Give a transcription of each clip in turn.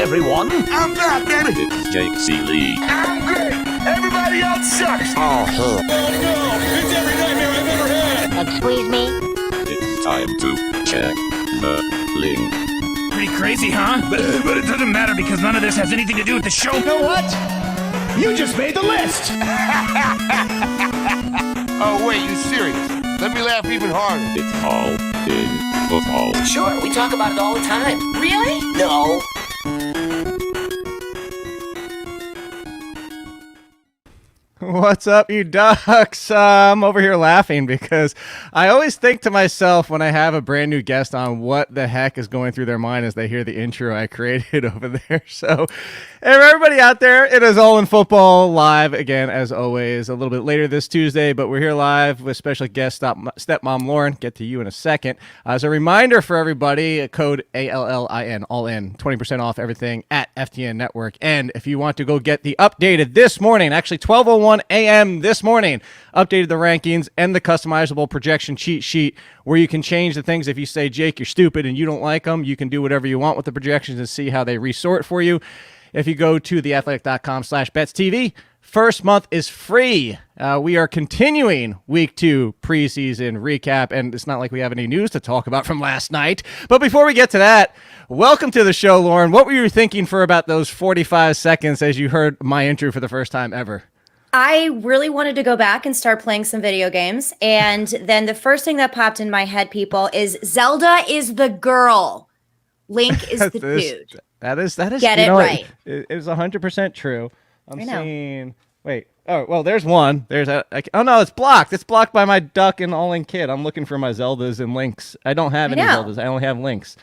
everyone. I'm back, baby. It's Jake Ciely. I'm great. Everybody else sucks. Oh, no. It's every nightmare I've ever had. Excuse me? It's time to check the link. Pretty crazy, huh? But it doesn't matter because none of this has anything to do with the show. You know what? You just made the list. Oh, wait, you serious? Let me laugh even harder. It's all in football. Sure, we talk about it all the time. Really? No. What's up, you ducks? I'm over here laughing because I always think to myself when I have a brand new guest on what the heck is going through their mind as they hear the intro I created over there. So, hey, everybody out there, it is All in Football live again, as always, a little bit later this Tuesday, but we're here live with special guest stepmom Lauren. Get to you in a second. As a reminder for everybody, code ALLIN, all in, 20% off everything at FTN Network. And if you want to go get the updated this morning, actually 12:01 a.m. this morning, updated the rankings and the customizable projection cheat sheet where you can change the things. If you say, Jake, you're stupid and you don't like them, you can do whatever you want with the projections and see how they resort for you. If you go to theathletic.com/BetsTV, first month is free. We are continuing week 2 preseason recap, and it's not like we have any news to talk about from last night. But before we get to that, welcome to the show, Lauren. What were you thinking for about those 45 seconds as you heard my intro for the first time ever? I really wanted to go back and start playing some video games. And then the first thing that popped in my head, people, is Zelda is the girl. Link is the dude. That is. Get it right. It is 100% true. I'm seeing. Wait. Oh, well, there's one. Oh, no, it's blocked. It's blocked by my duck and all in kid. I'm looking for my Zeldas and Links. I don't have any Zeldas. I only have Links.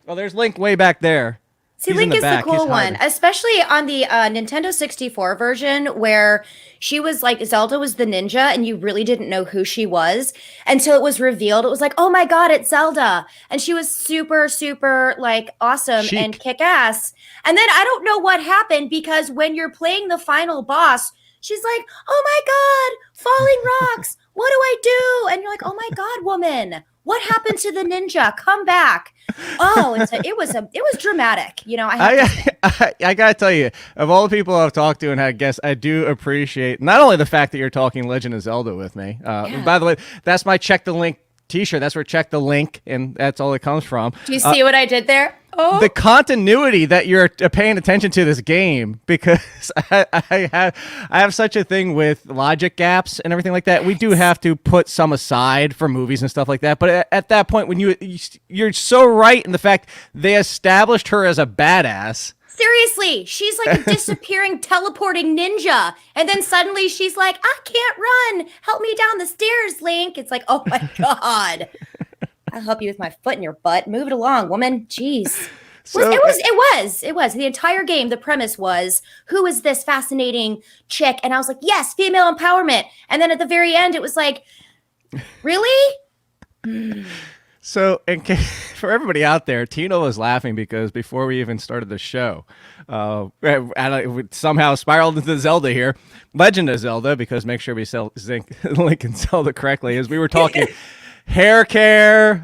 Oh, there's Link way back there. See, Link is the cool one, especially on the Nintendo 64 version where she was like, Zelda was the ninja and you really didn't know who she was until it was revealed. It was like, oh my God, it's Zelda. And she was super, super like awesome and kick ass. And then I don't know what happened because when you're playing the final boss, she's like, oh my God, falling rocks. What do I do? And you're like, oh my God, woman. What happened to the ninja? Come back. Oh, it was dramatic. You know, I gotta tell you, of all the people I've talked to and had guests, I do appreciate not only the fact that you're talking Legend of Zelda with me. By the way, that's my Check the Link t-shirt. That's where Check the Link, and that's all it comes from. Do you see what I did there? Oh. The continuity that you're paying attention to this game, because I have such a thing with logic gaps and everything like that. We do have to put some aside for movies and stuff like that. But at that point, when you're so right in the fact they established her as a badass. Seriously, she's like a disappearing, teleporting ninja. And then suddenly she's like, I can't run. Help me down the stairs, Link. It's like, oh my God. I'll help you with my foot in your butt. Move it along, woman. Jeez. So, it was. The entire game, the premise was, who is this fascinating chick? And I was like, yes, female empowerment. And then at the very end, it was like, really? So, for everybody out there, Tino was laughing because before we even started the show, we somehow spiraled into Zelda here, Legend of Zelda, because make sure we link and Zelda correctly, as we were talking hair care,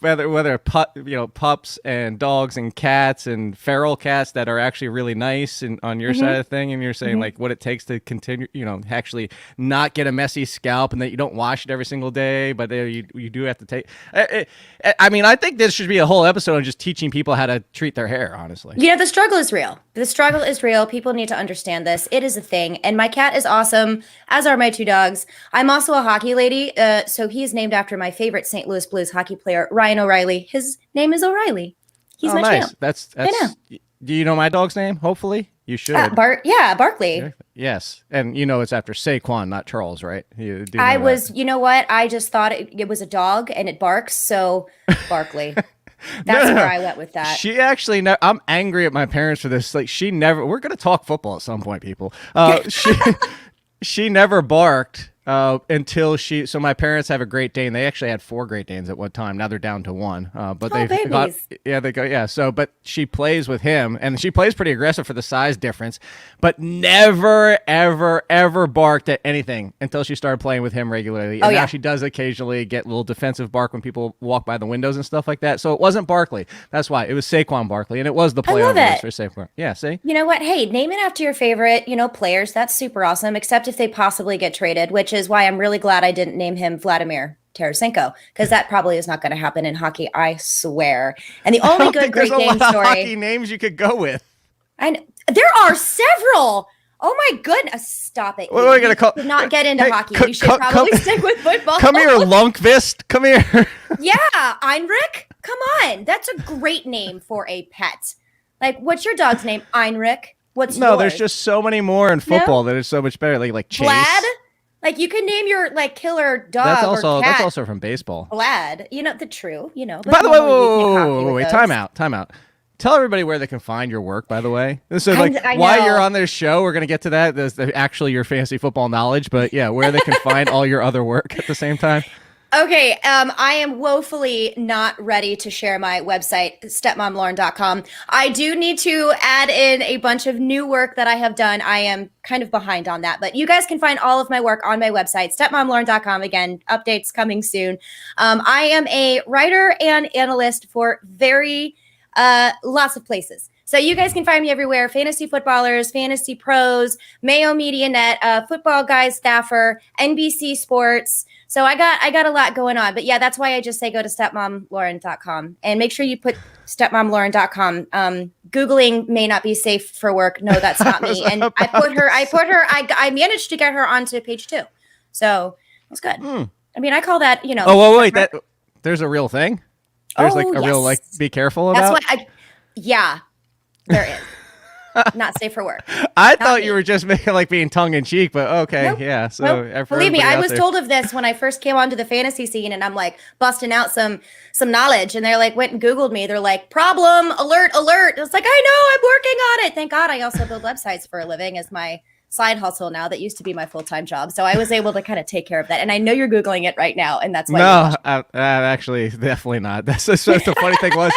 whether pups and dogs and cats and feral cats that are actually really nice and on your side of the thing, and you're saying like what it takes to continue, actually not get a messy scalp, and that you don't wash it every single day, but you do have to take. I think this should be a whole episode on just teaching people how to treat their hair. Honestly, the struggle is real. The struggle is real. People need to understand this. It is a thing, and my cat is awesome, as are my 2 dogs. I'm also a hockey lady, so he's named after my favorite St. Louis Blues hockey player, Ryan O'Reilly. His name is O'Reilly. He's my champ. That's I know. Do you know my dog's name? Hopefully, you should. Barkley. Yes, and it's after Saquon, not Charles, right? You know what? I just thought it was a dog and it barks, so Barkley. That's where I went with that. She actually, I'm angry at my parents for this. Like, we're going to talk football at some point, people. She never barked until so my parents have a Great Dane. They actually had 4 Great Danes at one time. Now they're down to 1. But but she plays with him, and she plays pretty aggressive for the size difference, but never, ever, ever barked at anything until she started playing with him regularly. And now she does occasionally get a little defensive bark when people walk by the windows and stuff like that. So it wasn't Barkley. That's why. It was Saquon Barkley, and it was the play on words for Saquon. Yeah, see? You know what? Hey, name it after your favorite, players. That's super awesome, except if they possibly get traded, which is why I'm really glad I didn't name him Vladimir Tarasenko, because that probably is not going to happen in hockey, I swear. And the only good Great Dane story. Hockey names you could go with. There are several. Oh my goodness! Stop it. What are we gonna call? Not get into hockey. You should probably stick with football. Come here, Lundqvist. Come here. Yeah, Einrich. Come on, that's a great name for a pet. Like, what's your dog's name? Einrich. What's yours? There's just so many more in football that is so much better. Like Chase. Vlad. Like, you can name your killer dog or cat. That's also from baseball. Vlad. The true. By the way, wait, time out. Tell everybody where they can find your work, by the way. So, while you're on this show, we're going to get to that. There's actually your fantasy football knowledge, but yeah, where they can find all your other work at the same time. Okay, I am woefully not ready to share my website, stepmomlauren.com. I do need to add in a bunch of new work that I have done. I am kind of behind on that, but you guys can find all of my work on my website, stepmomlauren.com. Again, updates coming soon. I am a writer and analyst for very lots of places. So you guys can find me everywhere. Fantasy Footballers, Fantasy Pros, Mayo Media Net, Football Guys Staffer, NBC Sports. So I got a lot going on. But yeah, that's why I just say go to stepmomlauren.com and make sure you put stepmomlauren.com. Googling may not be safe for work. No, that's not me. And I managed to get her onto page 2. So that's good. I mean, I call that, Oh, wait, there's a real thing? There's real, be careful about? That's what there is. Not safe for work. I thought you were just making being tongue in cheek, but okay. Nope. Yeah. So nope. Believe me, I was told of this when I first came onto the fantasy scene, and I'm busting out some knowledge, and they're went and Googled me. They're problem alert. It's I know, I'm working on it. Thank God I also build websites for a living as my side hustle now. That used to be my full-time job. So I was able to kind of take care of that. And I know you're Googling it right now, and that's why. No, actually, definitely not. That's the funny thing was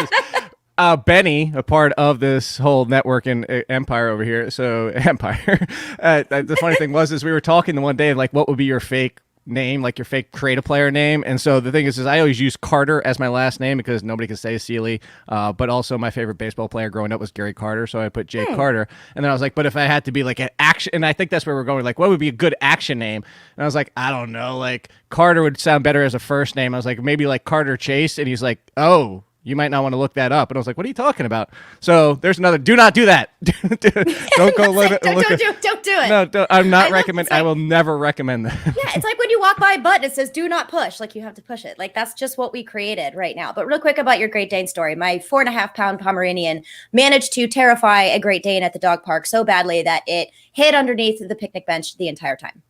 Benny, a part of this whole network and empire over here. So empire. The funny thing was we were talking the one day what would be your fake name, your fake create a player name. And so the thing is I always use Carter as my last name because nobody can say Ciely. But also my favorite baseball player growing up was Gary Carter. So I put Jake Carter. And then I was but if I had to be an action, and I think that's where we're going, what would be a good action name? And I was I don't know, Carter would sound better as a first name. I was maybe Carter Chase. And he's oh, you might not want to look that up. And I was what are you talking about? So there's another, do not do that. Don't go look Don't do it. No, I'm not recommend. I will never recommend that. Yeah, it's when you walk by a button, it says do not push. You have to push it. That's just what we created right now. But real quick about your Great Dane story. My 4.5-pound Pomeranian managed to terrify a Great Dane at the dog park so badly that it hid underneath the picnic bench the entire time.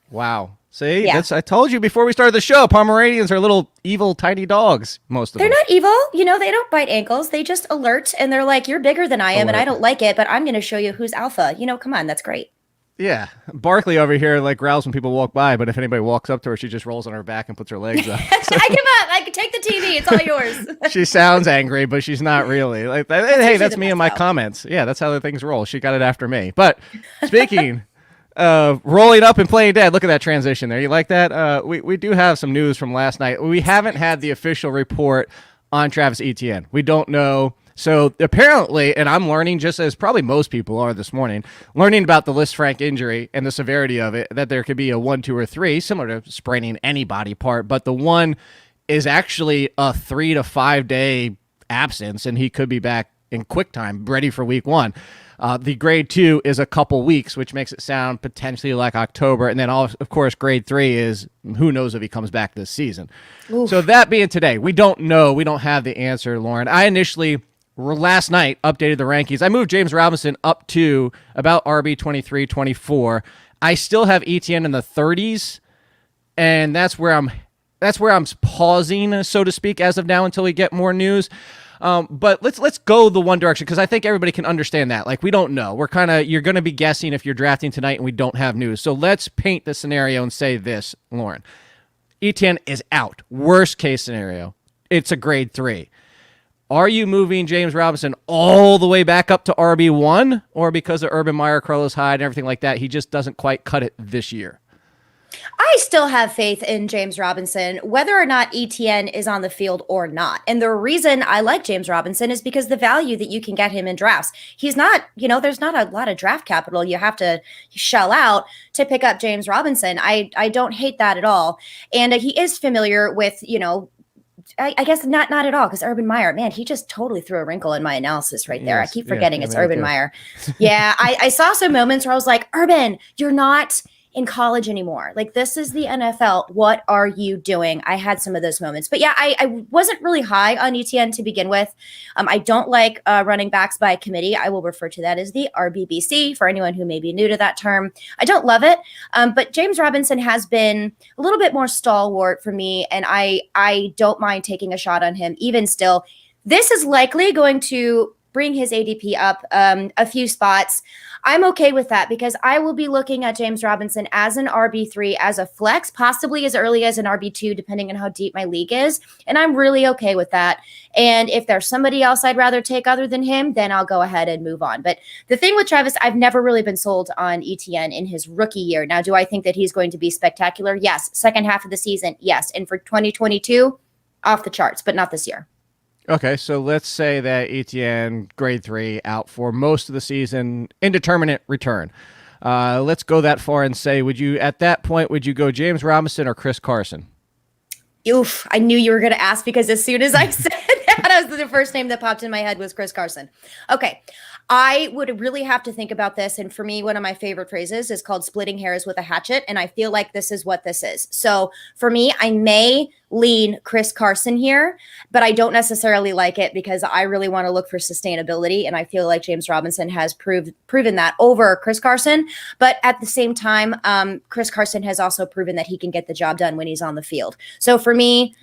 Wow. See, I told you before we started the show, Pomeranians are little evil tiny dogs, most of them. They're not evil. They don't bite ankles. They just alert, and they're you're bigger than I am, and I don't like it, but I'm going to show you who's alpha. Come on, that's great. Yeah. Barkley over here growls when people walk by, but if anybody walks up to her, she just rolls on her back and puts her legs up. So. I give up. I can take the TV. It's all yours. She sounds angry, but she's not really. Hey, that's me and my comments. Yeah, that's how the things roll. She got it after me. But speaking... rolling up and playing dead. Look at that transition there. You like that? We do have some news from last night. We haven't had the official report on Travis Etienne. We don't know. So apparently, and I'm learning just as probably most people are this morning, learning about the Lisfranc injury and the severity of it, that there could be a 1, 2, or 3, similar to spraining any body part, but the one is actually a 3 to 5 day absence, and he could be back in quick time, ready for week 1. The grade 2 is a couple weeks, which makes it sound potentially like October. And then, of course, grade 3 is who knows if he comes back this season. Oof. So that being today, we don't know. We don't have the answer, Lauren. I initially, last night, updated the rankings. I moved James Robinson up to about RB 23, 24. I still have Etienne in the 30s, and that's where I'm pausing, so to speak, as of now until we get more news. But let's go the one direction because I think everybody can understand that. Like we don't know. You're going to be guessing if you're drafting tonight and we don't have news. So let's paint the scenario and say this, Lauren. Etienne is out. Worst case scenario. It's a grade 3. Are you moving James Robinson all the way back up to RB1? Or because of Urban Meyer, Carlos Hyde, and everything like that, he just doesn't quite cut it this year? I still have faith in James Robinson, whether or not Etienne is on the field or not. And the reason I like James Robinson is because the value that you can get him in drafts. He's not, there's not a lot of draft capital you have to shell out to pick up James Robinson. I don't hate that at all. And he is familiar with, I guess not at all, because Urban Meyer, man, he just totally threw a wrinkle in my analysis right there. Yes, I keep forgetting it's Urban Meyer. Yeah, I saw some moments where I was like, Urban, you're not in college anymore. Like, this is the NFL. What are you doing? I had some of those moments. But yeah, I wasn't really high on Etienne to begin with. I don't like running backs by committee. I will refer to that as the RBBC for anyone who may be new to that term. I don't love it. But James Robinson has been a little bit more stalwart for me, and I don't mind taking a shot on him even still. This is likely going to bring his ADP up a few spots. I'm okay with that because I will be looking at James Robinson as an RB3, as a flex, possibly as early as an RB2, depending on how deep my league is. And I'm really okay with that. And if there's somebody else I'd rather take other than him, then I'll go ahead and move on. But the thing with Travis, I've never really been sold on Etienne in his rookie year. Now, do I think that he's going to be spectacular? Yes. Second half of the season, yes. And for 2022, off the charts, but not this year. Okay, so let's say that Etienne, grade 3, out for most of the season, indeterminate return. Let's go that far and say, would you go James Robinson or Chris Carson? Oof, I knew you were going to ask because as soon as I said that was the first name that popped in my head was Chris Carson. Okay, I would really have to think about this. And for me, one of my favorite phrases is called splitting hairs with a hatchet. And I feel like this is what this is. So for me, I may lean Chris Carson here, but I don't necessarily like it because I really want to look for sustainability. And I feel like James Robinson has proven that over Chris Carson. But at the same time, Chris Carson has also proven that he can get the job done when he's on the field. So for me,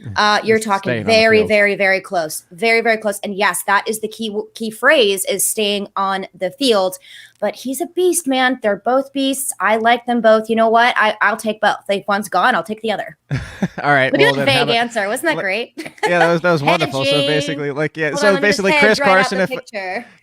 you're talking very, very, very close, very, very close. And yes, that is the key phrase is staying on the field. But he's a beast, man. They're both beasts. I like them both. You know what? I'll take both. If one's gone, I'll take the other. All right. Look at that vague answer. Wasn't that great? Yeah, that was wonderful. So basically, Chris Carson.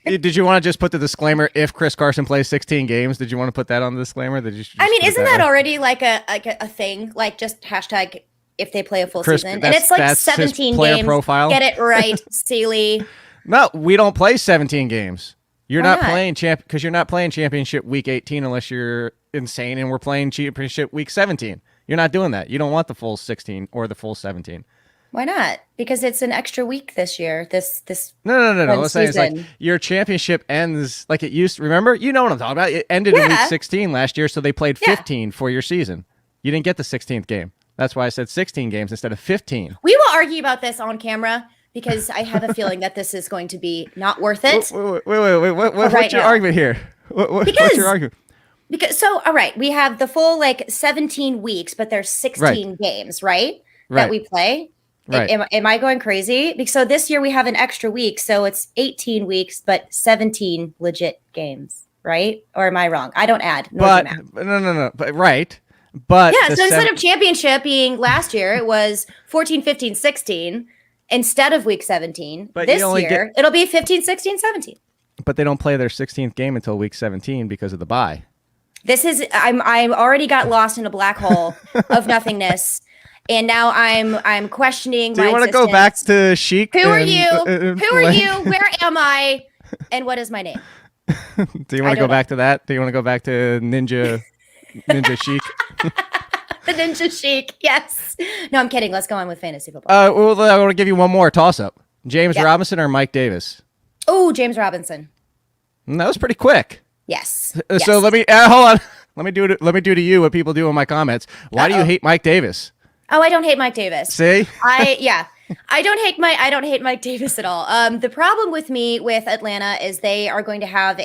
Did you want to just put the disclaimer? If Chris Carson plays 16 games, did you want to put that on the disclaimer? Isn't that already like a thing? Like just hashtag if they play a full season, and it's like 17 games. Profile. Get it right, Ciely. No, we don't play 17 games. You're not playing because you're not playing championship week 18 unless you're insane, and we're playing championship week 17. You're not doing that. You don't want the full 16 or the full 17. Why not? Because it's an extra week this year. This No. What's saying is like your championship ends like it used. Remember, you know what I'm talking about. It ended in week 16 last year, so they played 15 for your season. You didn't get the 16th game. That's why I said 16 games instead of 15. We will argue about this on camera. Because I have a feeling that this is going to be not worth it. Wait. What's your argument here? What's your argument? All right, we have the full 17 weeks, but there's 16 games, right? That we play. Right. Am I going crazy? So this year we have an extra week, so it's 18 weeks, but 17 legit games, right? Or am I wrong? I don't add. No. But right. But yeah, so instead of championship being last year, it was 14, 15, 16. Instead of week 17, but this year, it'll be 15, 16, 17. But they don't play their 16th game until week 17 because of the bye. I'm already got lost in a black hole of nothingness. And now I'm questioning my existence. Do you want to go back to Sheik? Who are you? Who are you? Where am I? And what is my name? Do you want to go back to that? Do you want to go back to Ninja Sheik? The Ninja Sheik, yes. No, I'm kidding. Let's go on with fantasy football. Well, I want to give you one more toss-up. James Robinson or Mike Davis? Oh, James Robinson. That was pretty quick. Yes. So let me hold on. Let me do to you what people do in my comments. Why do you hate Mike Davis? Oh, I don't hate Mike Davis. See? I don't hate Mike Davis at all. The problem with Atlanta is they are going to have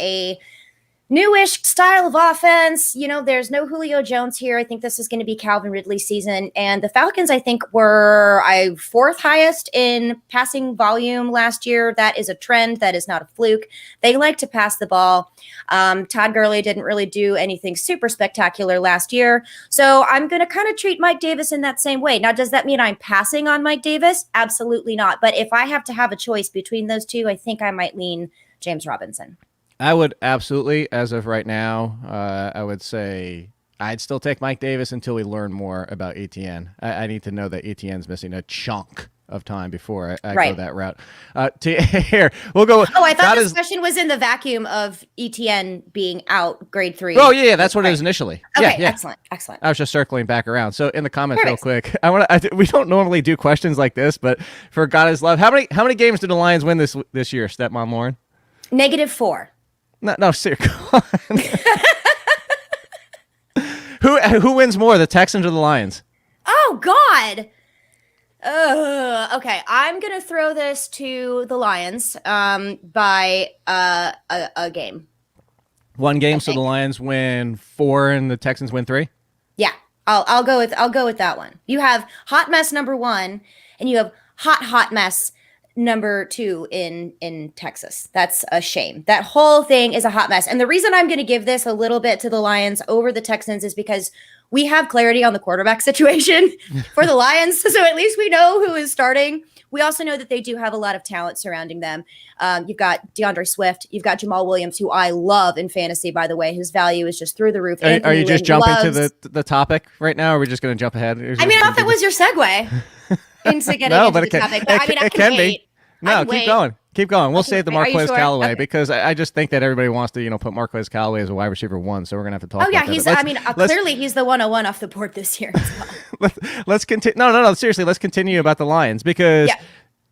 newish style of offense. There's no Julio Jones here. I think this is going to be Calvin Ridley's season. And the Falcons, I think, were fourth highest in passing volume last year. That is a trend. That is not a fluke. They like to pass the ball. Todd Gurley didn't really do anything super spectacular last year. So I'm going to kind of treat Mike Davis in that same way. Now, does that mean I'm passing on Mike Davis? Absolutely not. But if I have to have a choice between those two, I think I might lean James Robinson. I would absolutely, as of right now, I would say I'd still take Mike Davis until we learn more about Etienne. I need to know that Etienne's missing a chunk of time before I go that route. Here, we'll go. Oh, I thought this question was in the vacuum of Etienne being out grade 3. Oh, yeah, that's what it was initially. Okay, yeah. Excellent. I was just circling back around. So in the comments real quick, we don't normally do questions like this, but for God is love, how many games did the Lions win this year, Stepmom Lauren? -4. No, seriously. Who wins more, the Texans or the Lions? Oh, God. Okay, I'm going to throw this to the Lions by a game. One game, so the Lions win 4 and the Texans win 3? Yeah, I'll go with that one. You have hot mess number 1, and you have hot mess number 2 in Texas. That's a shame. That whole thing is a hot mess. And the reason I'm going to give this a little bit to the Lions over the Texans is because we have clarity on the quarterback situation for the Lions. So at least we know who is starting. We also know that they do have a lot of talent surrounding them. You've got DeAndre Swift. You've got Jamal Williams, who I love in fantasy, by the way. His value is just through the roof. Are you just jumping to the topic right now, or are we just going to jump ahead? I thought that was your segue. Into getting into the topic. But I can wait. No, keep going. We'll save the Marquez Callaway because I just think that everybody wants to, put Marquez Callaway as a wide receiver 1. So we're gonna have to talk. Clearly he's the 101 off the board this year as well. Let's continue. No. Seriously, let's continue about the Lions because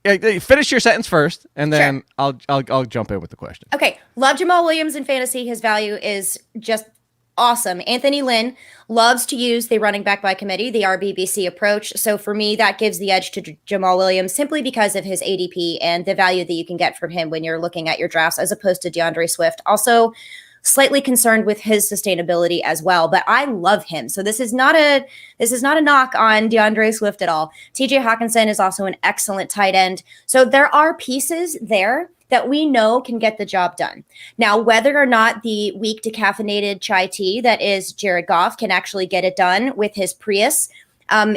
finish your sentence first, and then sure. I'll jump in with the question. Okay, love Jamal Williams in fantasy. His value is just awesome. Anthony Lynn loves to use the running back by committee, the RBBC approach. So for me, that gives the edge to Jamal Williams simply because of his ADP and the value that you can get from him when you're looking at your drafts as opposed to DeAndre Swift. Also, slightly concerned with his sustainability as well, but I love him. So this is not a knock on DeAndre Swift at all. TJ Hawkinson is also an excellent tight end. So there are pieces there that we know can get the job done. Now, whether or not the weak decaffeinated chai tea that is Jared Goff can actually get it done with his Prius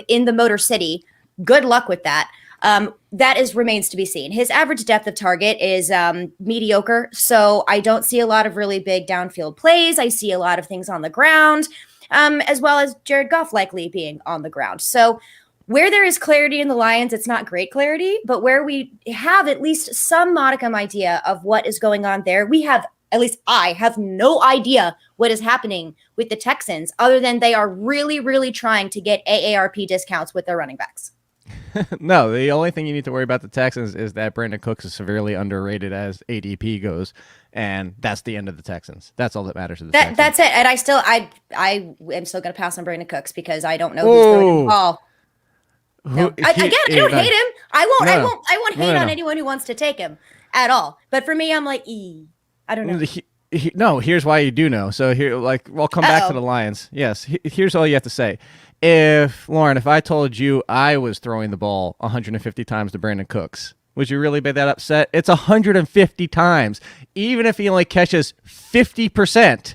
in the Motor City, good luck with that. That remains to be seen. His average depth of target is mediocre, so I don't see a lot of really big downfield plays. I see a lot of things on the ground, as well as Jared Goff likely being on the ground. So where there is clarity in the Lions, it's not great clarity, but where we have at least some modicum idea of what is going on there, at least I have no idea what is happening with the Texans other than they are really, really trying to get AARP discounts with their running backs. No, the only thing you need to worry about the Texans is that Brandon Cooks is severely underrated as ADP goes, and that's the end of the Texans. That's all that matters to the Texans. That's it. And I am still going to pass on Brandon Cooks because I don't know who's throwing the ball. No. I don't hate him. I won't hate on anyone who wants to take him at all. But for me, I'm like, I don't know. No, here's why you do know. So here, we'll come back to the Lions. Yes, here's all you have to say. If I told you I was throwing the ball 150 times to Brandon Cooks, would you really be that upset? It's 150 times, even if he only catches 50%.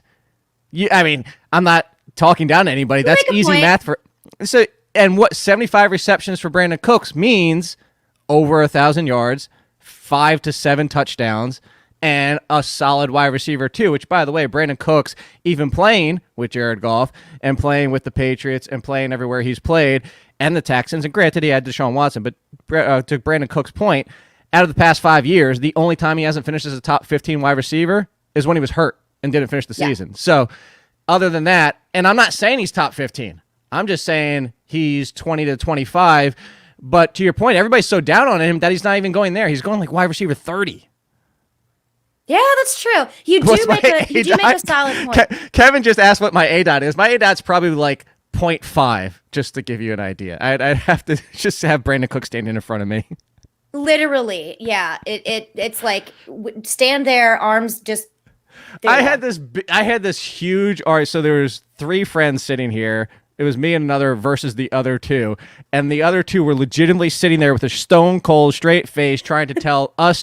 I'm not talking down to anybody. That's easy math for. So. And what 75 receptions for Brandon Cooks means over 1,000 yards, 5 to 7 touchdowns, and a solid wide receiver too, which, by the way, Brandon Cooks, even playing with Jared Goff and playing with the Patriots and playing everywhere he's played, and the Texans, and granted he had Deshaun Watson, but to Brandon Cooks' point, out of the past 5 years, the only time he hasn't finished as a top 15 wide receiver is when he was hurt and didn't finish the season. So other than that, and I'm not saying he's top 15. I'm just saying he's 20 to 25. But to your point, everybody's so down on him that he's not even going there. He's going like wide receiver 30. Yeah, that's true. You do make a solid point. Kevin just asked what my ADOT is. My ADOT's probably like 0.5, just to give you an idea. I'd have to just have Brandon Cook standing in front of me. Literally, yeah. It's like stand there, arms just I had this huge. All right, so there was 3 friends sitting here. It was me and another versus the other 2, and the other 2 were legitimately sitting there with a stone cold straight face, trying to tell us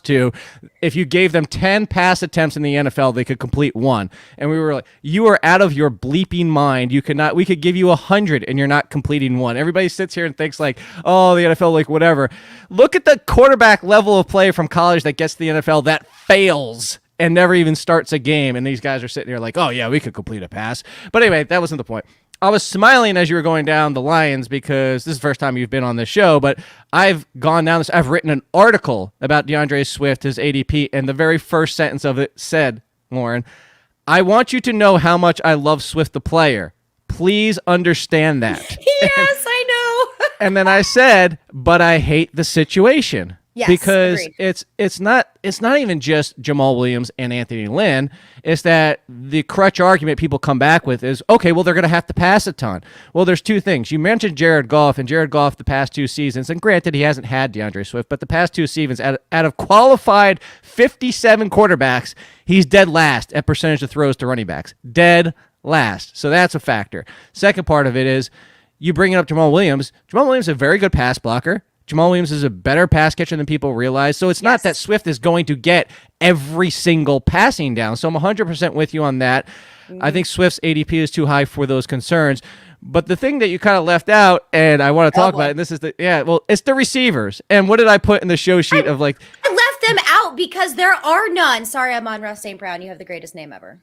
if you gave them 10 pass attempts in the NFL, they could complete 1. And we were like, "You are out of your bleeping mind. You cannot. We could give you 100, and you're not completing 1." Everybody sits here and thinks like, "Oh, the NFL, like whatever." Look at the quarterback level of play from college that gets to the NFL that fails and never even starts a game. And these guys are sitting here like, "Oh yeah, we could complete a pass." But anyway, that wasn't the point. I was smiling as you were going down the Lions because this is the first time you've been on this show, but I've gone down this. I've written an article about DeAndre Swift, his ADP, and the very first sentence of it said, Lauren, "I want you to know how much I love Swift the player. Please understand that." Yes, I know. And then I said, "But I hate the situation." Yes, because agreed. it's not even just Jamal Williams and Anthony Lynn. It's that the crutch argument people come back with is, okay, well, they're going to have to pass a ton. Well, there's 2 things. You mentioned Jared Goff, and Jared Goff the past 2 seasons, and granted he hasn't had DeAndre Swift, but the past 2 seasons, out of qualified 57 quarterbacks, he's dead last at percentage of throws to running backs. Dead last. So that's a factor. Second part of it is you bring up Jamal Williams. Jamal Williams is a very good pass blocker. Jamal Williams is a better pass catcher than people realize. So it's not that Swift is going to get every single passing down. So I'm 100% with you on that. I think Swift's ADP is too high for those concerns. But the thing that you kind of left out, and I want to talk about, and this is it's the receivers. And what did I put in the show sheet of like? I left them out because there are none. Sorry, I'm on Russ St. Brown. You have the greatest name ever.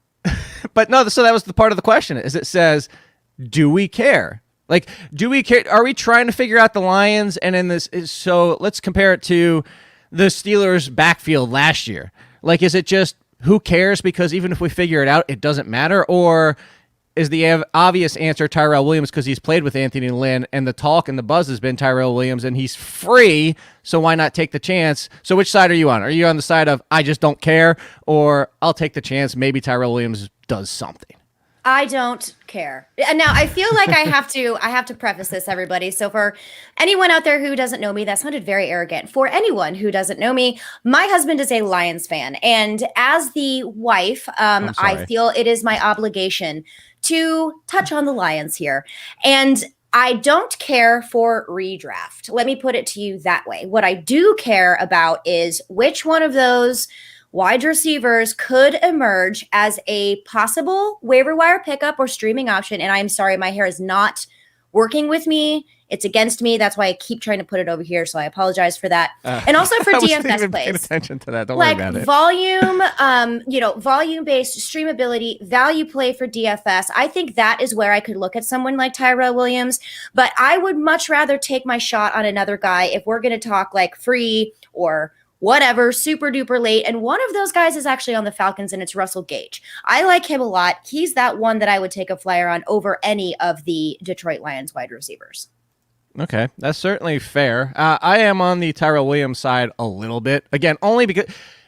But no, so that was the part of the question is it says, do we care? Like, do we care? Are we trying to figure out the Lions? And in this, so let's compare it to the Steelers' backfield last year. Like, is it just who cares? Because even if we figure it out, it doesn't matter. Or is the obvious answer Tyrell Williams because he's played with Anthony Lynn, and the talk and the buzz has been Tyrell Williams, and he's free, so why not take the chance? So which side are you on? Are you on the side of I just don't care, or I'll take the chance, maybe Tyrell Williams does something? I don't care. And now I feel like I have to preface this, everybody. So for anyone out there who doesn't know me, that sounded very arrogant. For anyone who doesn't know me, my husband is a Lions fan. And as the wife, I feel it is my obligation to touch on the Lions here. And I don't care for redraft. Let me put it to you that way. What I do care about is which one of those wide receivers could emerge as a possible waiver wire pickup or streaming option. And I'm sorry, my hair is not working with me. It's against me. That's why I keep trying to put it over here. So I apologize for that. And also for DFS plays. Paying attention to that. Don't worry about it. Volume, volume-based streamability, value play for DFS. I think that is where I could look at someone like Tyrell Williams. But I would much rather take my shot on another guy if we're going to talk like free or whatever, super duper late. And one of those guys is actually on the Falcons, and it's Russell Gage. I like him a lot. He's that one that I would take a flyer on over any of the Detroit Lions wide receivers. Okay, that's certainly fair. I am on the Tyrell Williams side a little bit. Again, only because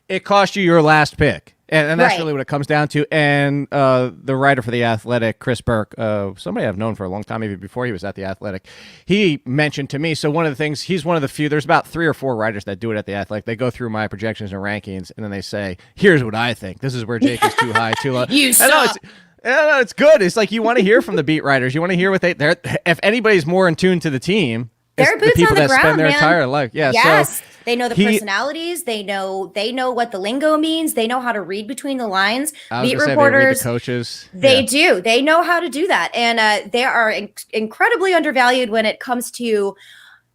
it cost you your last pick. And that's really what it comes down to. And the writer for The Athletic, Chris Burke, somebody I've known for a long time, even before he was at The Athletic, he mentioned to me, so one of the things, he's one of the few, there's about 3 or 4 writers that do it at The Athletic. They go through my projections and rankings, and then they say, here's what I think. This is where Jake is too high, too low. You suck. No, it's good. It's like you want to hear from the beat writers. You want to hear what they're if anybody's more in tune to the team, they're boots the people on the that ground, spend their man. entire life. Yeah, yes. So they know the personalities. They know what the lingo means. They know how to read between the lines. Beat reporters, they read the coaches. They do. They know how to do that, and they are incredibly undervalued when it comes to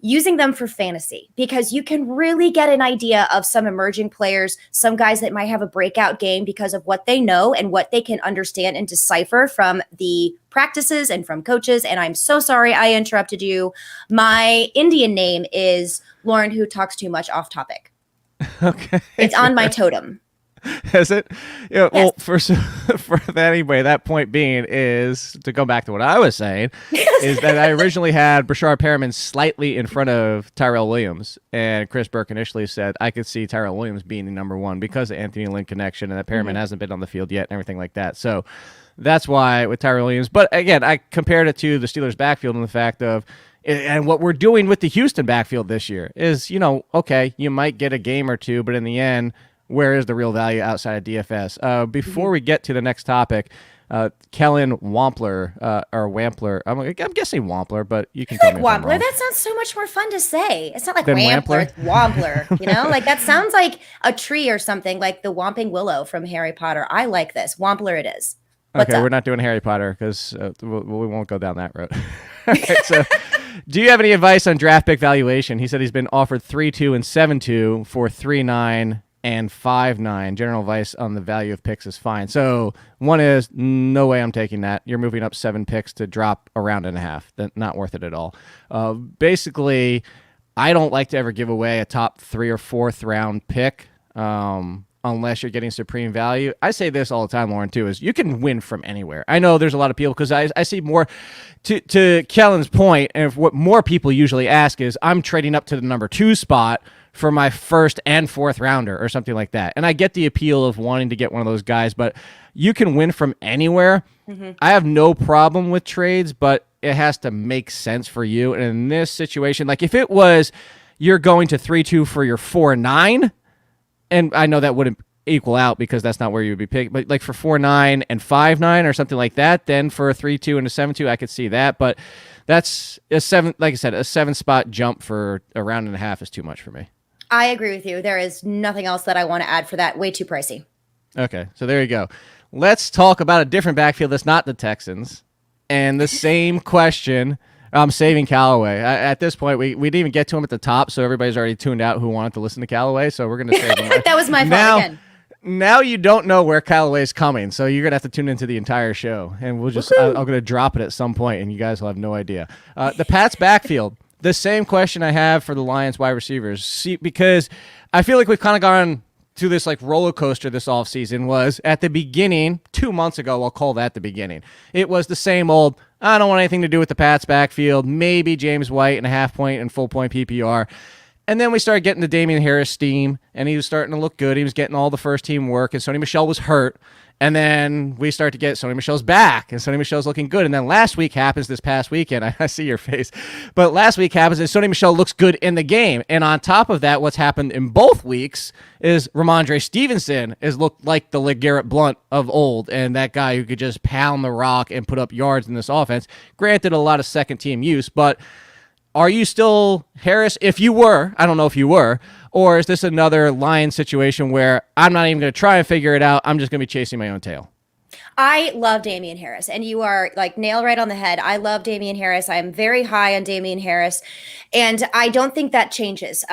using them for fantasy, because you can really get an idea of some emerging players, some guys that might have a breakout game because of what they know and what they can understand and decipher from the practices and from coaches. And I'm so sorry I interrupted you. My Indian name is Lauren, who talks too much off topic. Okay. It's on my totem. Is it? Yeah. Yes. Well, for that anyway, that point being is to go back to what I was saying is that I originally had Brashard Perriman slightly in front of Tyrell Williams, and Chris Burke initially said I could see Tyrell Williams being the number one because of Anthony Lynn connection, and that Perriman hasn't been on the field yet and everything like that. So that's why with Tyrell Williams. But again, I compared it to the Steelers' backfield and the fact of. And what we're doing with the Houston backfield this year is, okay, you might get a game or two, but in the end, where is the real value outside of DFS. Before we get to the next topic, Kellen Wampler, or Wampler. I'm guessing Wampler, but you can tell me if I'm Wampler. wrong. That sounds so much more fun to say. It's not like Than Wampler, Wampler? it's Wampler. You know, like that sounds like a tree or something, like the Whomping Willow from Harry Potter. I like this. Wampler it is. What's up? We're not doing Harry Potter because we won't go down that road. Right, so, do you have any advice on draft pick valuation? He said he's been offered 3-2 and 7-2 for 3-9 and 5-9. General advice on the value of picks is fine. So one is, no way I'm taking that. You're moving up 7 picks to drop a round and a half. That's not worth it at all. Basically, I don't like to ever give away a top 3 or 4th round pick. Unless you're getting supreme value. I say this all the time, Lauren, too, is you can win from anywhere. I know there's a lot of people, because I see more, to Kellen's point, and what more people usually ask is, I'm trading up to the number 2 spot for my 1st and 4th rounder or something like that. And I get the appeal of wanting to get one of those guys, but you can win from anywhere. Mm-hmm. I have no problem with trades, but it has to make sense for you. And in this situation, like if it was you're going to 3-2 for your 4-9, and I know that wouldn't equal out because that's not where you would be picked. But like for 4-9 and 5-9 or something like that, then for a 3-2 and a 7-2, I could see that. But that's a 7, like I said, a 7-spot jump for a round and a half is too much for me. I agree with you. There is nothing else that I want to add for that. Way too pricey. Okay, so there you go. Let's talk about a different backfield that's not the Texans. And the same question. I'm saving Callaway. At this point, we didn't even get to him at the top, so everybody's already tuned out who wanted to listen to Callaway, so we're going to save him. That was my fault again. Now you don't know where Callaway's coming, so you're going to have to tune into the entire show, and we'll just I'm going to drop it at some point, and you guys will have no idea. The Pats backfield, the same question I have for the Lions wide receivers. See, because I feel like we've kind of gone to this like roller coaster this offseason. Was at the beginning, 2 months ago, I'll call that the beginning. It was the same old, I don't want anything to do with the Pats backfield, maybe James White and a half point and full point PPR. And then we started getting the Damian Harris steam, and he was starting to look good. He was getting all the first team work, and Sony Michel was hurt. And then we start to get Sony Michel's back, and Sony Michel's looking good. And then last week happens, this past weekend. I see your face. But last week happens, and Sony Michel looks good in the game. And on top of that, what's happened in both weeks is Ramondre Stevenson has looked like the LeGarrette Blount of old, and that guy who could just pound the rock and put up yards in this offense. Granted, a lot of second-team use, but are you still Harris? If you were, I don't know if you were, or is this another Lions situation where I'm not even going to try and figure it out, I'm just going to be chasing my own tail? I love Damian Harris, and you are like nail right on the head. I love Damian Harris. I'm very high on Damian Harris, and I don't think that changes.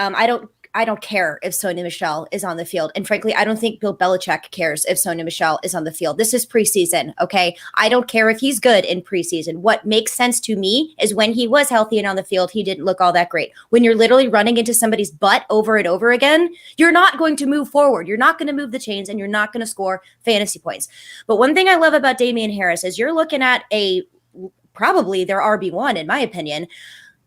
I don't care if Sony Michel is on the field. And frankly, I don't think Bill Belichick cares if Sony Michel is on the field. This is preseason, okay? I don't care if he's good in preseason. What makes sense to me is when he was healthy and on the field, he didn't look all that great. When you're literally running into somebody's butt over and over again, you're not going to move forward. You're not going to move the chains, and you're not going to score fantasy points. But one thing I love about Damian Harris is you're looking at probably their RB1, in my opinion,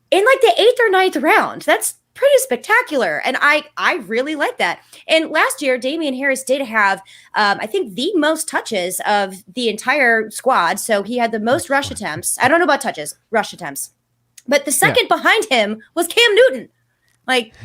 in like the 8th or 9th round. That's pretty spectacular. And I really like that. And last year, Damian Harris did have, I think, the most touches of the entire squad. So he had the most rush attempts. I don't know about touches, rush attempts. But the second behind him was Cam Newton. Like,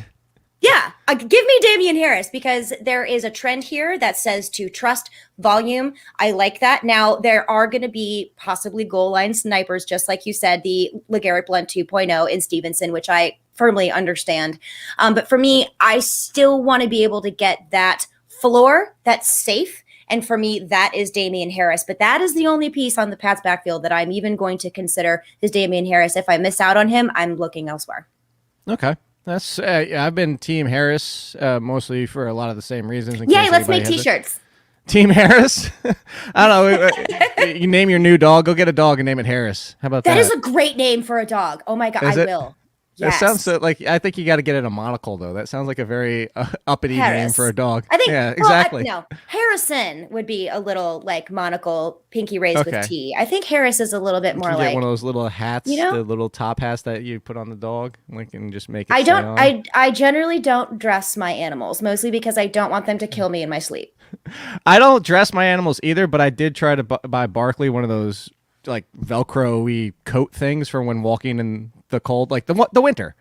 yeah, give me Damian Harris, because there is a trend here that says to trust volume. I like that. Now, there are going to be possibly goal line snipers, just like you said, the LeGarrette Blount 2.0 in Stevenson, which I firmly understand. But for me, I still want to be able to get that floor that's safe. And for me, that is Damian Harris. But that is the only piece on the Pats backfield that I'm even going to consider is Damian Harris. If I miss out on him, I'm looking elsewhere. Okay. That's I've been Team Harris mostly for a lot of the same reasons. Yeah, let's make T-shirts. Team Harris? I don't know. You name your new dog. Go get a dog and name it Harris. How about that? That is a great name for a dog. Oh my God, I will. Yes. That sounds so, like, I think you got to get it a monocle, though. That sounds like a very uppity name for a dog. I think, yeah, exactly. No, Harrison would be a little like monocle, pinky raised with T. I think Harris is a little bit more like one of those little hats, you know? the little top hats that you put on the dog, like, and just make it. I generally don't dress my animals, mostly because I don't want them to kill me in my sleep. I don't dress my animals either, but I did try to buy Barkley one of those like Velcro-y coat things for when walking in the cold, like the winter.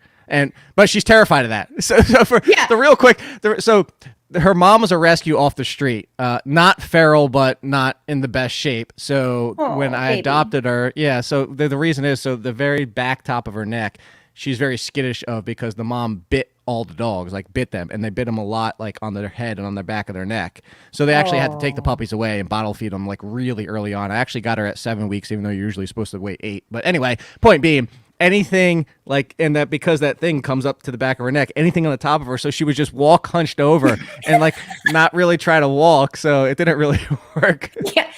But she's terrified of that. So for the real quick, so her mom was a rescue off the street, not feral, but not in the best shape. So when I adopted her, so the reason is, so the very back top of her neck, she's very skittish of, because the mom bit all the dogs, like bit them, and they bit them a lot, like on their head and on their back of their neck. So they actually had to take the puppies away and bottle feed them like really early on. I actually got her at 7 weeks, even though you're usually supposed to wait 8. But anyway, point being, anything like, and that because that thing comes up to the back of her neck, anything on the top of her, so she would just walk hunched over and like not really try to walk, so it didn't really work. Yeah,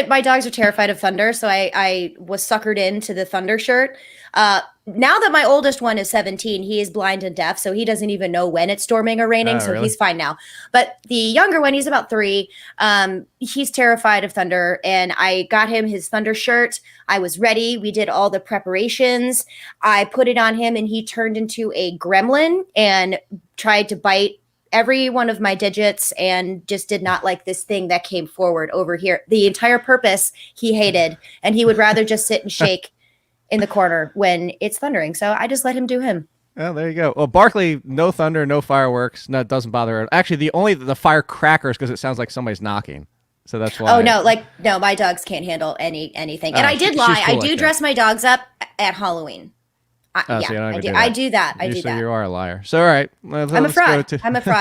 my dogs are terrified of thunder, so I was suckered into the thunder shirt. Now that my oldest one is 17, he is blind and deaf, so he doesn't even know when it's storming or raining, so really? He's fine now. But the younger one, he's about 3, he's terrified of thunder, and I got him his thunder shirt. I was ready. We did all the preparations. I put it on him, and he turned into a gremlin and tried to bite every one of my digits and just did not like this thing that came forward over here. The entire purpose he hated, and he would rather just sit and shake in the corner when it's thundering. So I just let him do him. Oh, there you go. Well, Barkley, no thunder, no fireworks. No, it doesn't bother her. Actually, the firecrackers, because it sounds like somebody's knocking. So that's why. Oh, no, my dogs can't handle anything. And I did lie. Cool, I do dress my dogs up at Halloween. I do that. You are a liar. So, all right. I'm a fraud.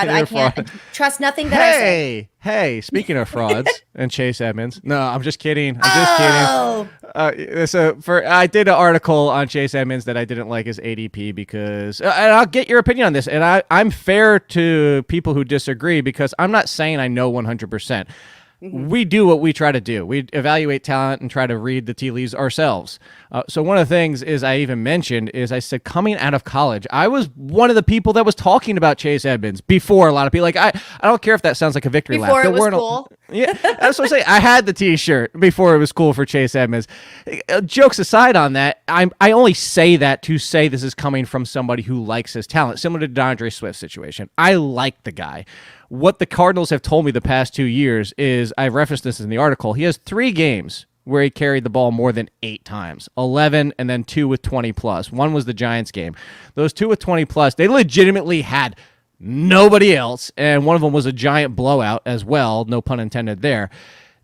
I can't trust nothing that I say. Hey, speaking of frauds and Chase Edmonds. No, I'm just kidding. I'm just kidding. I did an article on Chase Edmonds that I didn't like his ADP because, and I'll get your opinion on this, and I'm fair to people who disagree because I'm not saying I know 100%. Mm-hmm. We do what we try to do. We evaluate talent and try to read the tea leaves ourselves. So one of the things is I even mentioned is I said coming out of college, I was one of the people that was talking about Chase Edmonds before a lot of people. Like I don't care if that sounds like a victory lap. Before it was cool. Yeah, that's what I'm saying. I had the T-shirt before it was cool for Chase Edmonds. Jokes aside on that, I only say that to say this is coming from somebody who likes his talent, similar to DeAndre Swift's situation. I like the guy. What the Cardinals have told me the past 2 years is, I referenced this in the article, he has 3 games where he carried the ball more than 8 times, 11, and then 2 with 20 plus. One was the Giants game. Those 2 with 20 plus, they legitimately had nobody else, and one of them was a giant blowout as well, no pun intended there.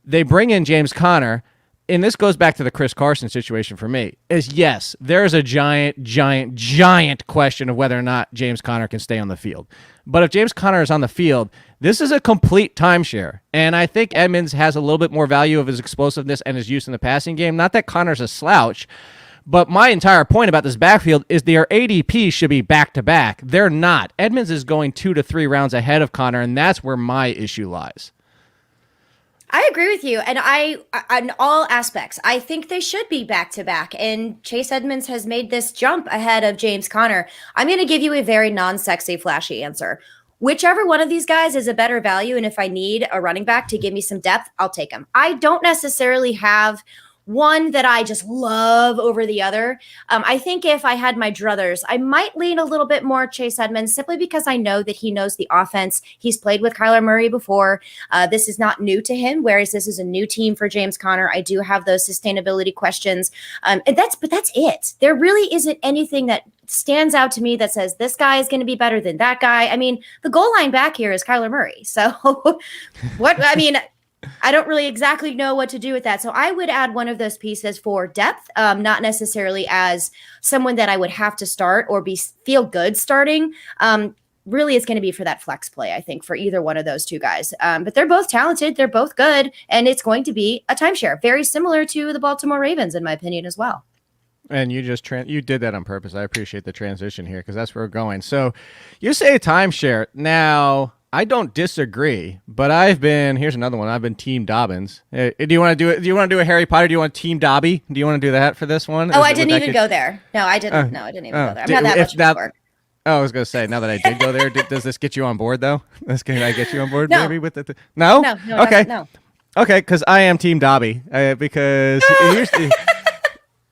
They bring in James Conner, and this goes back to the Chris Carson situation for me, is yes, there's a giant question of whether or not James Conner can stay on the field. But if James Conner is on the field, this is a complete timeshare. And I think Edmonds has a little bit more value of his explosiveness and his use in the passing game. Not that Conner's a slouch, but my entire point about this backfield is their ADP should be back-to-back. They're not. Edmonds is going 2 to 3 rounds ahead of Conner, and that's where my issue lies. I agree with you. And on all aspects, I think they should be back to back. And Chase Edmonds has made this jump ahead of James Conner. I'm going to give you a very non-sexy, flashy answer. Whichever one of these guys is a better value, and if I need a running back to give me some depth, I'll take him. I don't necessarily have one that I just love over the other. I think if I had my druthers, I might lean a little bit more Chase Edmonds simply because I know that he knows the offense. He's played with Kyler Murray before. This is not new to him, whereas this is a new team for James Conner. I do have those sustainability questions. But that's it. There really isn't anything that stands out to me that says this guy is going to be better than that guy. I mean, the goal line back here is Kyler Murray. So I don't really exactly know what to do with that. So I would add one of those pieces for depth, not necessarily as someone that I would have to start or feel good starting. Really, it's going to be for that flex play, I think, for either one of those two guys. But they're both talented. They're both good. And it's going to be a timeshare, very similar to the Baltimore Ravens, in my opinion, as well. And you just you did that on purpose. I appreciate the transition here because that's where we're going. So you say a timeshare. Now, I don't disagree, but here's another one. I've been Team Dobbins. Do you want to do it? Do you want to do a Harry Potter? Do you want Team Dobby? Do you want to do that for this one? I didn't even go there. No, I didn't. I didn't even go there. I'm not that much of a sport. I was going to say, now that I did go there, does this get you on board, though? Can I get you on board, no. maybe? With the No? No. Okay. No. Okay, because I am Team Dobby. Because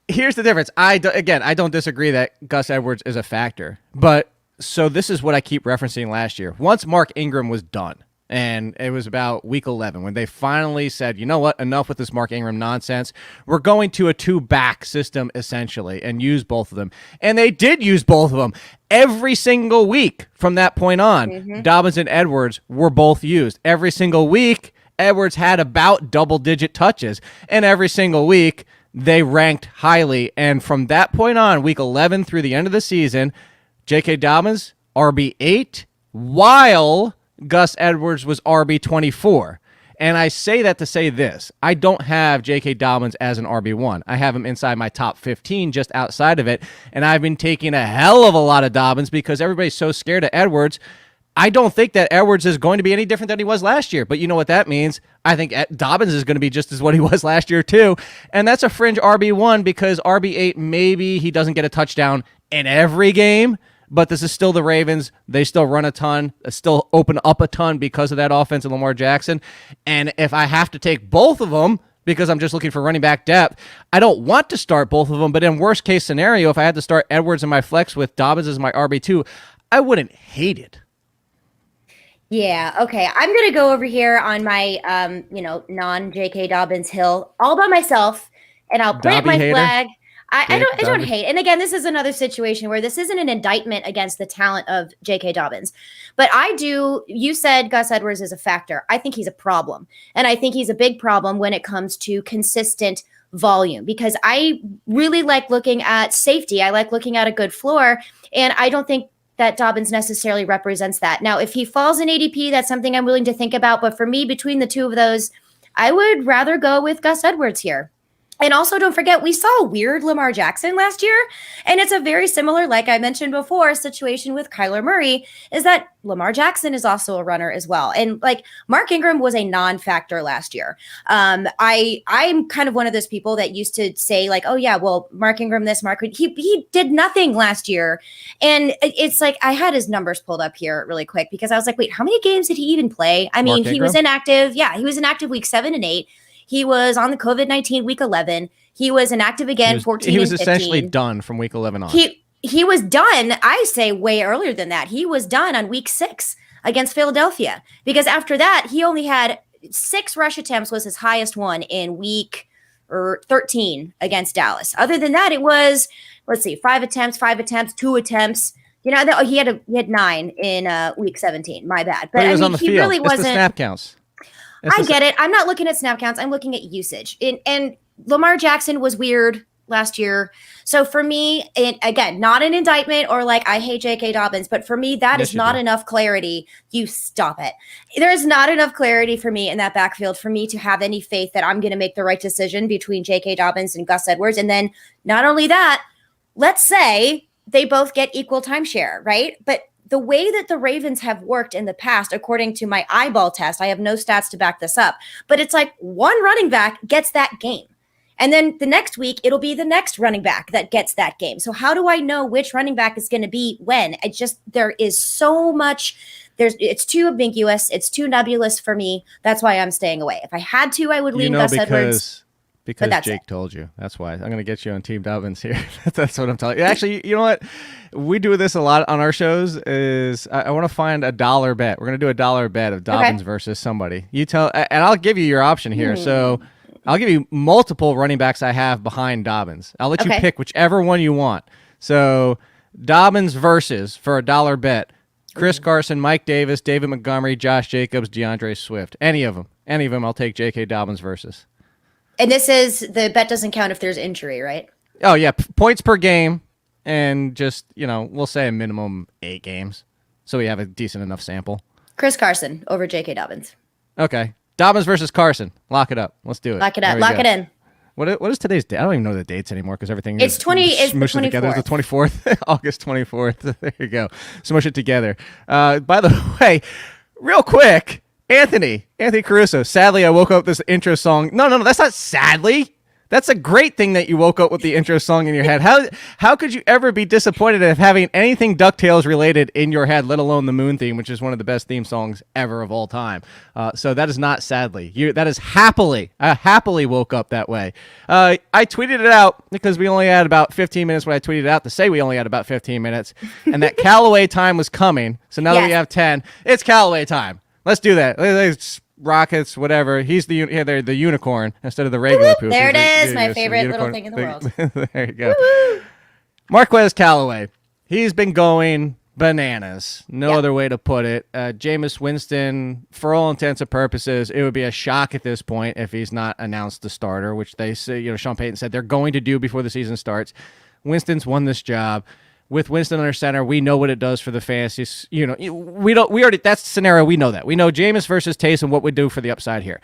here's the difference. I don't disagree that Gus Edwards is a factor. But so this is what I keep referencing last year. Once Mark Ingram was done, and it was about week 11 when they finally said, you know what, enough with this Mark Ingram nonsense. We're going to a 2-back system, essentially, and use both of them. And they did use both of them. every single week from that point on, Dobbins and Edwards were both used. Every single week, Edwards had about double-digit touches, and every single week, they ranked highly. And from that point on, week 11 through the end of the season, J.K. Dobbins, RB8, while Gus Edwards was RB24. And I say that to say this. I don't have J.K. Dobbins as an RB1. I have him inside my top 15, just outside of it. And I've been taking a hell of a lot of Dobbins because everybody's so scared of Edwards. I don't think that Edwards is going to be any different than he was last year. But you know what that means? I think Dobbins is going to be just as what he was last year, too. And that's a fringe RB1 because RB8, maybe he doesn't get a touchdown in every game. But this is still the Ravens. They still run a ton, still open up a ton because of that offense and Lamar Jackson. And if I have to take both of them because I'm just looking for running back depth, I don't want to start both of them. But in worst case scenario, if I had to start Edwards in my flex with Dobbins as my RB2, I wouldn't hate it. Yeah, okay. I'm going to go over here on my, non-J.K. Dobbins hill all by myself, and I'll plant my flag. I don't hate. And again, this is another situation where this isn't an indictment against the talent of J.K. Dobbins. But you said Gus Edwards is a factor. I think he's a problem. And I think he's a big problem when it comes to consistent volume because I really like looking at safety. I like looking at a good floor. And I don't think that Dobbins necessarily represents that. Now, if he falls in ADP, that's something I'm willing to think about. But for me, between the two of those, I would rather go with Gus Edwards here. And also, don't forget, we saw a weird Lamar Jackson last year. And it's a very similar, like I mentioned before, situation with Kyler Murray, is that Lamar Jackson is also a runner as well. And like Mark Ingram was a non-factor last year. I'm kind of one of those people that used to say like, oh yeah, well, Mark Ingram, he did nothing last year. And it's like, I had his numbers pulled up here really quick because I was like, wait, how many games did he even play? I mean, he was inactive. Yeah, he was inactive week 7 and 8. He was on the COVID-19 week 11. He was inactive again 14 and 15. He was essentially done from week 11 on. He was done, I say, way earlier than that. He was done on week 6 against Philadelphia because after that, he only had 6 rush attempts was his highest one in week 13 against Dallas. Other than that, it was, 5 attempts, 2 attempts. You know, he had 9 in week 17. My bad. But he was on the field. Really wasn't. It's the snap counts. I get it. I'm not looking at snap counts. I'm looking at usage. And Lamar Jackson was weird last year. So for me, again, not an indictment or like I hate J.K. Dobbins, but for me, that is not enough clarity. You stop it. There's not enough clarity for me in that backfield for me to have any faith that I'm going to make the right decision between J.K. Dobbins and Gus Edwards. And then not only that, let's say they both get equal timeshare, right? But the way that the Ravens have worked in the past, according to my eyeball test, I have no stats to back this up, but it's like one running back gets that game. And then the next week, it'll be the next running back that gets that game. So how do I know which running back is going to be when? There is so much, it's too ambiguous. It's too nebulous for me. That's why I'm staying away. If I had to, I would lean Gus Edwards. Because Jake told you. That's why. I'm going to get you on Team Dobbins here. That's what I'm telling you. Actually, you know what? We do this a lot on our shows is I want to find a dollar bet. We're going to do a dollar bet of Dobbins versus somebody. You tell, and I'll give you your option here. So I'll give you multiple running backs I have behind Dobbins. I'll let you pick whichever one you want. So Dobbins versus, for a dollar bet, Chris Carson, Mike Davis, David Montgomery, Josh Jacobs, DeAndre Swift. Any of them, I'll take J.K. Dobbins versus. And this is, the bet doesn't count if there's injury, right? Oh, yeah. Points per game. And just, we'll say a minimum 8 games. So we have a decent enough sample. Chris Carson over J.K. Dobbins. Okay. Dobbins versus Carson. Lock it up. Let's do it. Lock it up. Lock it in. What is today's date? I don't even know the dates anymore because everything it's is it's smushed the 24th. together. It's the 24th. August 24th. There you go. Smush it together. By the way, real quick, Anthony Caruso. Sadly, I woke up with this intro song. No, that's not sadly. That's a great thing that you woke up with the intro song in your head. How could you ever be disappointed of having anything DuckTales related in your head, let alone the Moon theme, which is one of the best theme songs ever of all time? So that is not sadly. That is happily. I happily woke up that way. I tweeted it out because we only had about 15 minutes when I tweeted it out to say we only had about 15 minutes, and that Callaway time was coming. So now that we have 10, it's Callaway time. Let's do that. Let's Rockets, whatever. He's the unicorn instead of the regular poop. There it is, my favorite little thing in the world. There you go. Woo-hoo. Marquez Callaway. He's been going bananas. No other way to put it. Jameis Winston, for all intents and purposes, it would be a shock at this point if he's not announced the starter, which they say, Sean Payton said they're going to do before the season starts. Winston's won this job. With Winston under center, we know what it does for the fantasy. That's the scenario. We know that. We know Jameis versus Taysom, what we do for the upside here.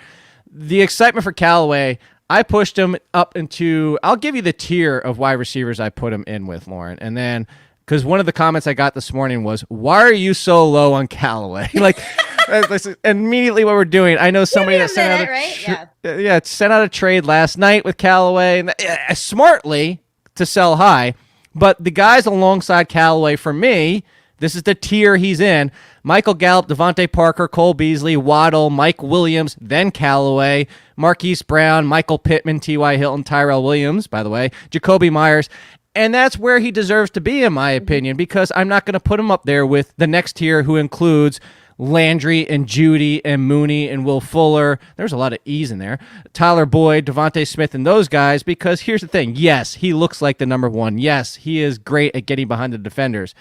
The excitement for Callaway, I pushed him up into, I'll give you the tier of wide receivers I put him in with, Lauren. And then, because one of the comments I got this morning was, why are you so low on Callaway? Like, immediately what we're doing, I know somebody that sent out sent out a trade last night with Callaway, and smartly to sell high. But the guys alongside Callaway, for me, this is the tier he's in. Michael Gallup, Devontae Parker, Cole Beasley, Waddle, Mike Williams, then Callaway, Marquise Brown, Michael Pittman, T.Y. Hilton, Tyrell Williams, by the way, Jacoby Myers. And that's where he deserves to be, in my opinion, because I'm not going to put him up there with the next tier, who includes Landry and Judy and Mooney and Will Fuller. There's a lot of E's in there. Tyler Boyd, Devontae Smith, and those guys, because here's the thing. Yes, he looks like the number one. Yes, he is great at getting behind the defenders.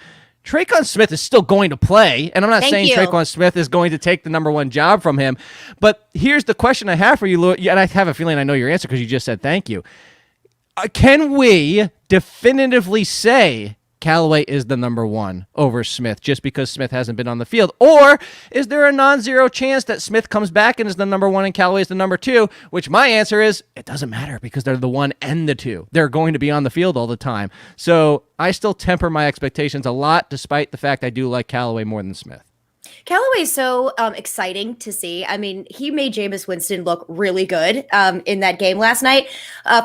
Tre'Quan Smith is still going to play, and I'm not saying Tre'Quan Smith is going to take the number one job from him, but here's the question I have for you, Lou, and I have a feeling I know your answer because you just said thank you. Can we definitively say Callaway is the number one over Smith just because Smith hasn't been on the field? Or is there a non-zero chance that Smith comes back and is the number one and Callaway is the number two? Which my answer is, it doesn't matter because they're the one and the two. They're going to be on the field all the time. So I still temper my expectations a lot, despite the fact I do like Callaway more than Smith. Callaway is so exciting to see. I mean, he made Jameis Winston look really good in that game last night.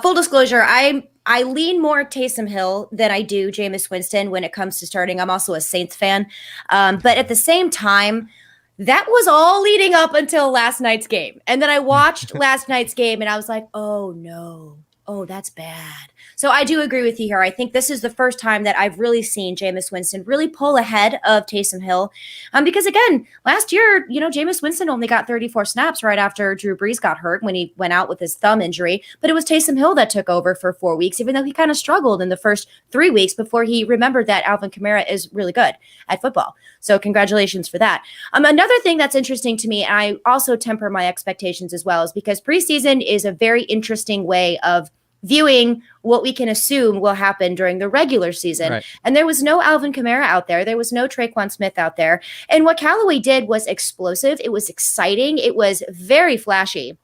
Full disclosure, I lean more Taysom Hill than I do Jameis Winston when it comes to starting. I'm also a Saints fan. But at the same time, that was all leading up until last night's game. And then I watched last night's game and I was like, oh no. Oh, that's bad. So I do agree with you here. I think this is the first time that I've really seen Jameis Winston really pull ahead of Taysom Hill. Because again, last year, Jameis Winston only got 34 snaps right after Drew Brees got hurt when he went out with his thumb injury. But it was Taysom Hill that took over for 4 weeks, even though he kind of struggled in the first 3 weeks before he remembered that Alvin Kamara is really good at football. So congratulations for that. Another thing that's interesting to me, and I also temper my expectations as well, is because preseason is a very interesting way of viewing what we can assume will happen during the regular season. Right. And there was no Alvin Kamara out there. There was no Tre'Quan Smith out there. And what Callaway did was explosive. It was exciting. It was very flashy.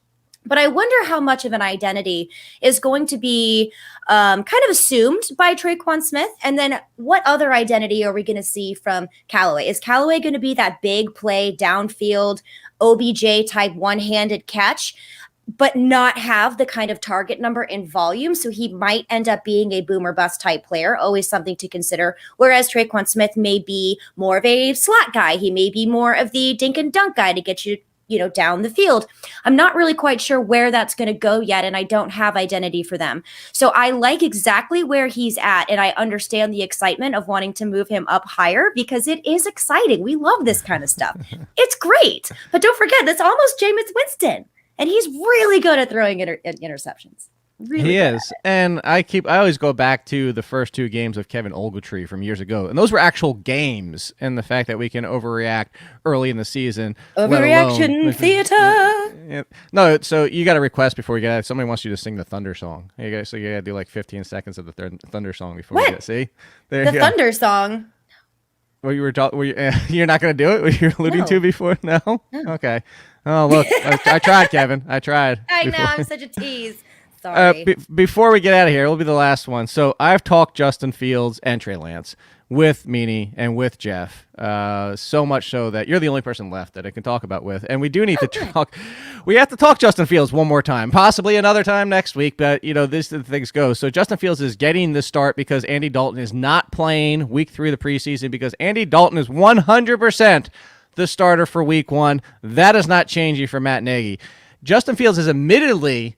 But I wonder how much of an identity is going to be kind of assumed by Tre'Quan Smith. And then what other identity are we going to see from Callaway? Is Callaway going to be that big play downfield, OBJ type one-handed catch, but not have the kind of target number and volume? So he might end up being a boom or bust type player, always something to consider. Whereas Tre'Quan Smith may be more of a slot guy. He may be more of the dink and dunk guy to get you, down the field. I'm not really quite sure where that's going to go yet, and I don't have identity for them. So I like exactly where he's at, and I understand the excitement of wanting to move him up higher because it is exciting. We love this kind of stuff. It's great. But don't forget, that's almost Jameis Winston. And he's really good at throwing interceptions. Really he is. And I always go back to the first 2 games of Kevin Ogletree from years ago. And those were actual games. And the fact that we can overreact early in the season. Overreaction theater. Yeah. No, so you got a request before we get out. Somebody wants you to sing the Thunder song. So you got to do like 15 seconds of the Thunder song before we get. See? There the Thunder song. Well, you're not going to do it? Were you alluding to before? No? Okay. Oh, look, I tried, Kevin. I tried. I know, I'm such a tease. Sorry. Before we get out of here, it'll be the last one. So I've talked Justin Fields and Trey Lance with Meanie and with Jeff, so much so that you're the only person left that I can talk about with. And we do need to talk. We have to talk Justin Fields one more time, possibly another time next week. But, this is the things go. So Justin Fields is getting the start because Andy Dalton is not playing week 3 of the preseason because Andy Dalton is 100% the starter for week 1. That is not changing for Matt Nagy. Justin Fields has admittedly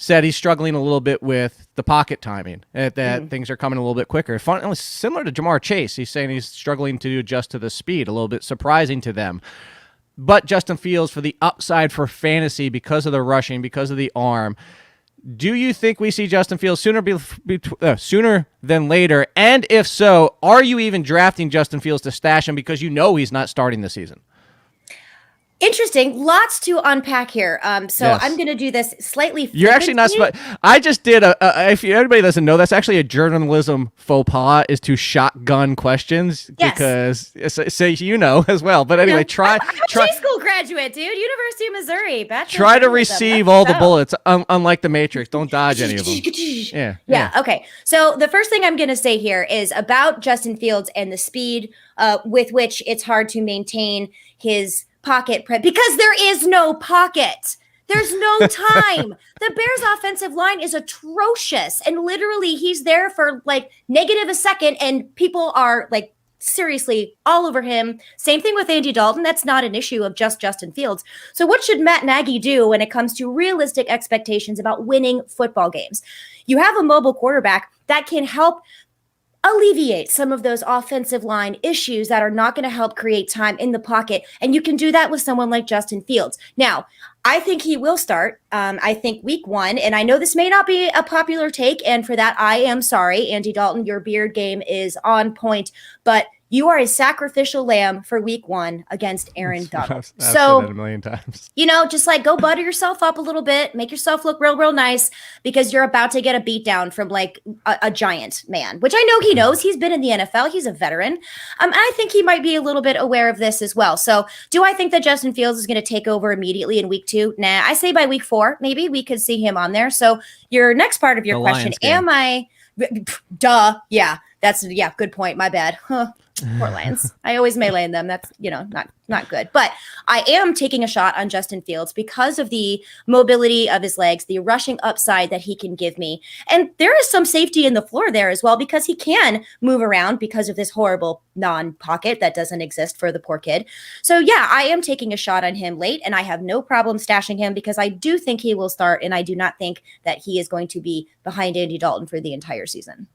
said he's struggling a little bit with the pocket timing, that things are coming a little bit quicker. Similar to Jamar Chase, he's saying he's struggling to adjust to the speed, a little bit surprising to them. But Justin Fields, for the upside for fantasy, because of the rushing, because of the arm, Do you think we see Justin Fields sooner than later? And if so, are you even drafting Justin Fields to stash him because you know he's not starting the season? Interesting. Lots to unpack here. So Yes. I'm going to do this slightly. You're actually not. I just did if anybody doesn't know, that's actually a journalism faux pas is to shotgun questions because so you know as well. But anyway, try. I'm a high school graduate, dude. University of Missouri. Try to receive all the bullets, unlike the Matrix. Don't dodge any of them. Yeah. Okay. So the first thing I'm going to say here is about Justin Fields and the speed with which it's hard to maintain his pocket because there is no pocket. There's no time. The Bears offensive line is atrocious. And literally he's there for like negative a second and people are like seriously all over him. Same thing with Andy Dalton. That's not an issue of just Justin Fields. So what should Matt Nagy do when it comes to realistic expectations about winning football games? You have a mobile quarterback that can help alleviate some of those offensive line issues that are not going to help create time in the pocket. And you can do that with someone like Justin Fields. Now, I think he will start. I think week 1, and I know this may not be a popular take, and for that, I am sorry. Andy Dalton, your beard game is on point, but you are a sacrificial lamb for week 1 against Aaron Donald. I've said that a million times. Just like go butter yourself up a little bit, make yourself look real, real nice because you're about to get a beat down from like a giant man, which I know he knows. He's been in the NFL. He's a veteran. And I think he might be a little bit aware of this as well. So do I think that Justin Fields is going to take over immediately in week 2? Nah, I say by week 4, maybe we could see him on there. So your next part of your question, am I, yeah, good point. My bad. Poor Lions. I always melee them. That's, not good. But I am taking a shot on Justin Fields because of the mobility of his legs, the rushing upside that he can give me. And there is some safety in the floor there as well because he can move around because of this horrible non-pocket that doesn't exist for the poor kid. So yeah, I am taking a shot on him late and I have no problem stashing him because I do think he will start and I do not think that he is going to be behind Andy Dalton for the entire season.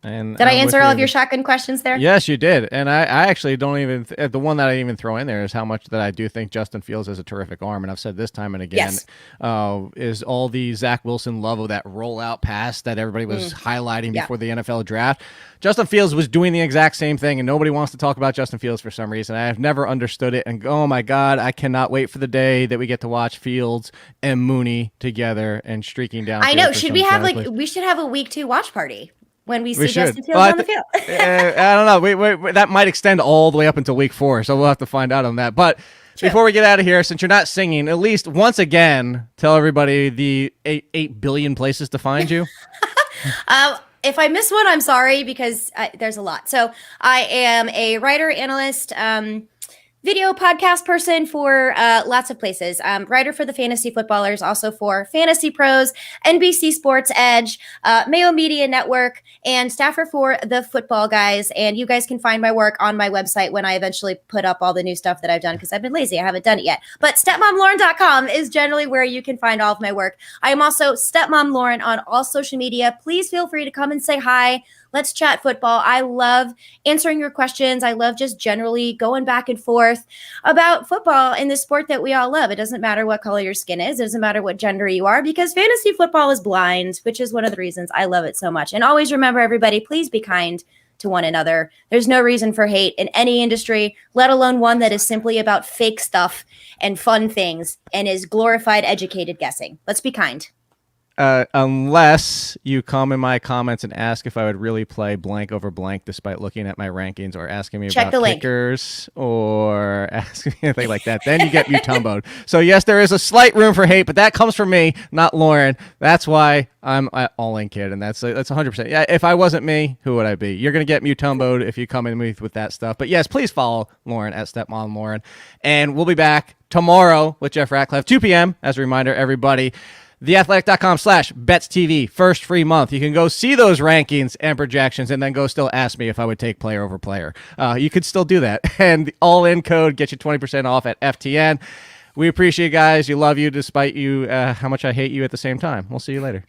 And did I answer all of your shotgun questions there? Yes, you did. And I actually don't even the one that I even throw in there is how much that I do think Justin Fields has a terrific arm. And I've said this time and again, is all the Zach Wilson love of that rollout pass that everybody was highlighting before the NFL draft. Justin Fields was doing the exact same thing, and nobody wants to talk about Justin Fields for some reason. I have never understood it. And oh my God, I cannot wait for the day that we get to watch Fields and Mooney together and streaking down. I know. Should we have we should have a week 2 watch party? When we see Justin Fields on the field. I don't know. Wait, that might extend all the way up until week 4, so we'll have to find out on that. But before we get out of here, since you're not singing, at least once again, tell everybody the 8 billion places to find you. If I miss one, I'm sorry because there's a lot. So I am a writer, analyst, video podcast person for lots of places. Writer for the Fantasy Footballers, also for Fantasy Pros, NBC Sports Edge, Mayo Media Network, and staffer for the Football Guys. And you guys can find my work on my website when I eventually put up all the new stuff that I've done because I've been lazy. I haven't done it yet. But stepmomlauren.com is generally where you can find all of my work. I am also Stepmom Lauren on all social media. Please feel free to come and say hi. Let's chat football. I love answering your questions. I love just generally going back and forth about football in the sport that we all love. It doesn't matter what color your skin is. It doesn't matter what gender you are because fantasy football is blind, which is one of the reasons I love it so much. And always remember, everybody, please be kind to one another. There's no reason for hate in any industry, let alone one that is simply about fake stuff and fun things and is glorified, educated guessing. Let's be kind. Unless you come in my comments and ask if I would really play blank over blank despite looking at my rankings or asking me about kickers or asking me anything like that, then you get Mutombo'd. So yes, there is a slight room for hate, but that comes from me, not Lauren. That's why I'm all in, kid, and that's 100%. Yeah, if I wasn't me, who would I be? You're gonna get Mutombo'd if you come in with that stuff. But yes, please follow Lauren at Stepmom Lauren, and we'll be back tomorrow with Jeff Ratcliffe, 2 p.m. As a reminder, everybody. theathletic.com/BetsTV, first free month. You can go see those rankings and projections and then go still ask me if I would take player over player. You could still do that. And the all-in code gets you 20% off at FTN. We appreciate you guys. You love you despite you how much I hate you at the same time. We'll see you later.